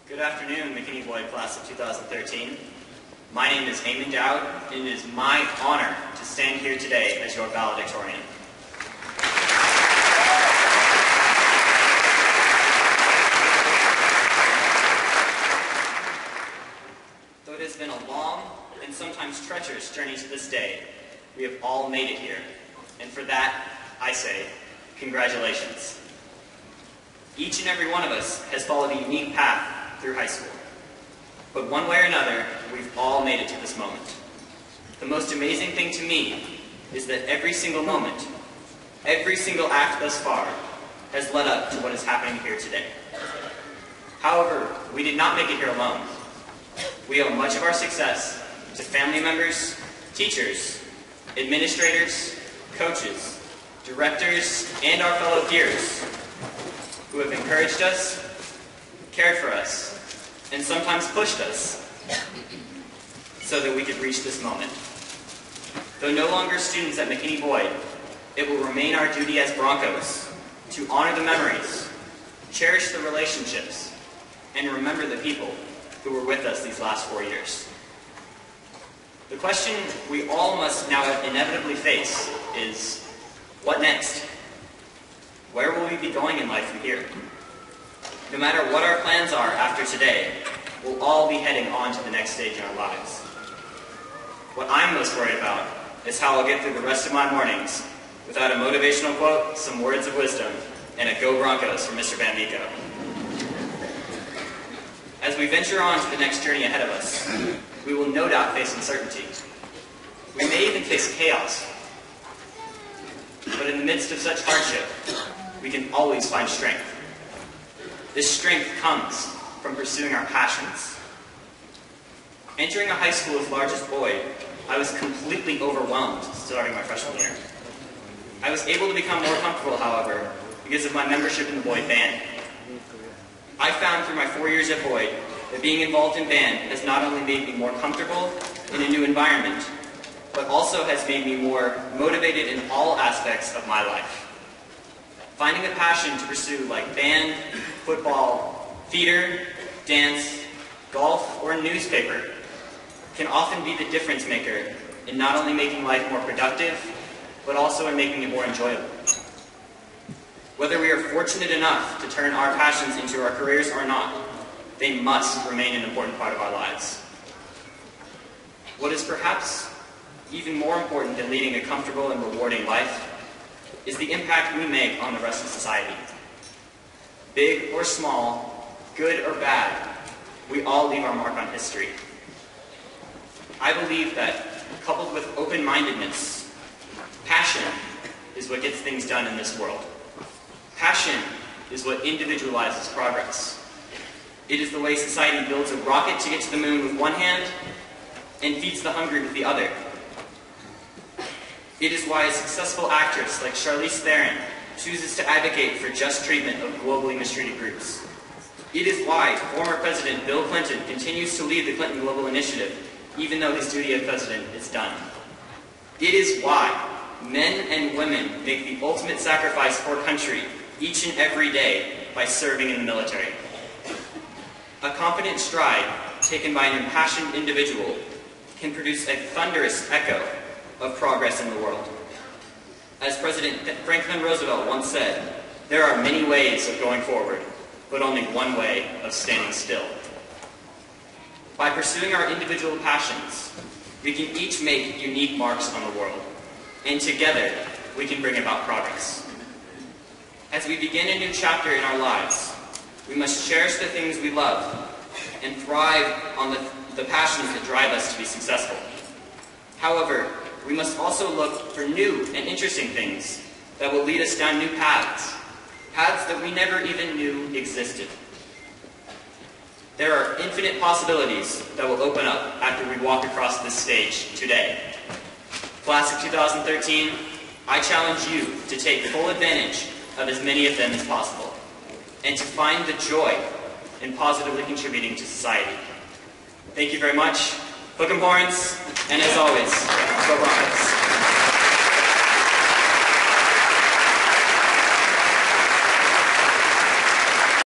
Good afternoon, McKinney Boyd class of 2013. My name is Eamon Dowd, and it is my honor to stand here today as your valedictorian. Though it has been a long and sometimes treacherous journey to this day, we have all made it here, and for that, I say, congratulations. Each and every one of us has followed a unique path through high school. But one way or another, we've all made it to this moment. The most amazing thing to me is that every single moment, every single act thus far, has led up to what is happening here today. However, we did not make it here alone. We owe much of our success to family members, teachers, administrators, coaches, directors, and our fellow peers who have encouraged us, cared for us, and sometimes pushed us so that we could reach this moment. Though no longer students at McKinney Boyd, it will remain our duty as Broncos to honor the memories, cherish the relationships, and remember the people who were with us these last 4 years. The question we all must now inevitably face is, what next? Where will we be going in life from here? No matter what our plans are after today, we'll all be heading on to the next stage in our lives. What I'm most worried about is how I'll get through the rest of my mornings without a motivational quote, some words of wisdom, and a Go Broncos from Mr. Van Vico. As we venture on to the next journey ahead of us, we will no doubt face uncertainty. We may even face chaos. But in the midst of such hardship, we can always find strength. This strength comes from pursuing our passions. Entering a high school as large as Boyd, I was completely overwhelmed starting my freshman year. I was able to become more comfortable, however, because of my membership in the Boyd band. I found through my 4 years at Boyd that being involved in band has not only made me more comfortable in a new environment, but also has made me more motivated in all aspects of my life. Finding a passion to pursue like band, football, theater, dance, golf, or newspaper can often be the difference maker in not only making life more productive, but also in making it more enjoyable. Whether we are fortunate enough to turn our passions into our careers or not, they must remain an important part of our lives. What is perhaps even more important than leading a comfortable and rewarding life is the impact we make on the rest of society. Big or small, good or bad, we all leave our mark on history. I believe that, coupled with open-mindedness, passion is what gets things done in this world. Passion is what individualizes progress. It is the way society builds a rocket to get to the moon with one hand and feeds the hungry with the other. It is why a successful actress like Charlize Theron chooses to advocate for just treatment of globally mistreated groups. It is why former President Bill Clinton continues to lead the Clinton Global Initiative, even though his duty as president is done. It is why men and women make the ultimate sacrifice for country each and every day by serving in the military. A confident stride taken by an impassioned individual can produce a thunderous echo of progress in the world. As President Franklin Roosevelt once said, there are many ways of going forward, but only one way of standing still. By pursuing our individual passions, we can each make unique marks on the world, and together we can bring about progress. As we begin a new chapter in our lives, we must cherish the things we love and thrive on the passions that drive us to be successful. However, we must also look for new and interesting things that will lead us down new paths, paths that we never even knew existed. There are infinite possibilities that will open up after we walk across this stage today. Class of 2013, I challenge you to take full advantage of as many of them as possible, and to find the joy in positively contributing to society. Thank you very much. Hook 'em horns, and as always, go Broncos.